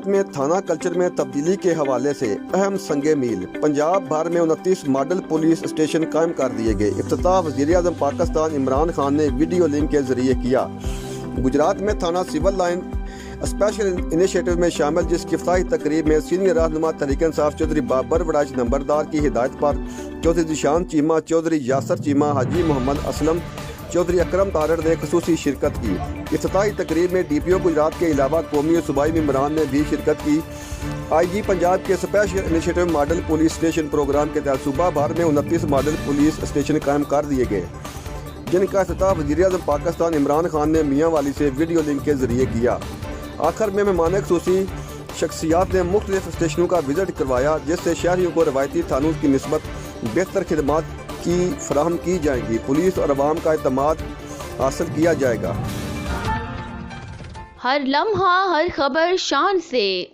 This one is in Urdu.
گجرات میں تھانہ کلچر میں تبدیلی کے حوالے سے اہم سنگ میل، پنجاب بھر میں 29 ماڈل پولیس اسٹیشن قائم کر دیے گئے۔ افتتاح وزیر اعظم پاکستان عمران خان نے ویڈیو لنک کے ذریعے کیا۔ گجرات میں تھانہ سول لائن اسپیشل انیشیٹو میں شامل جس کی افتتاحی تقریب میں سینئر رہنما تحریک انصاف چودھری بابر وڑائچ نمبردار کی ہدایت پر چودھری ذیشان چیمہ، چودھری یاسر چیمہ، حاجی محمد اسلم، چودھری اکرم تارڑ نے خصوصی شرکت کی۔ افتتاحی تقریب میں ڈی پی او گجرات کے علاوہ قومی و صوبائی ممبران نے بھی شرکت کی۔ آئی جی پنجاب کے special initiative model police station programme کے تحت صوبہ بھر میں 29 ماڈل پولیس اسٹیشن قائم کر دیے گئے، جن کا افتتاح وزیر اعظم پاکستان عمران خان نے میاں والی سے ویڈیو لنک کے ذریعے کیا۔ آخر میں مہمان خصوصی شخصیات نے مختلف اسٹیشنوں کا وزٹ کروایا، جس سے شہریوں کو روایتی تھانوں کی نسبت بہتر خدمات کی فراہم کی جائیں گی، پولیس اور عوام کا اعتماد حاصل کیا جائے گا۔ ہر لمحہ ہر خبر شان سے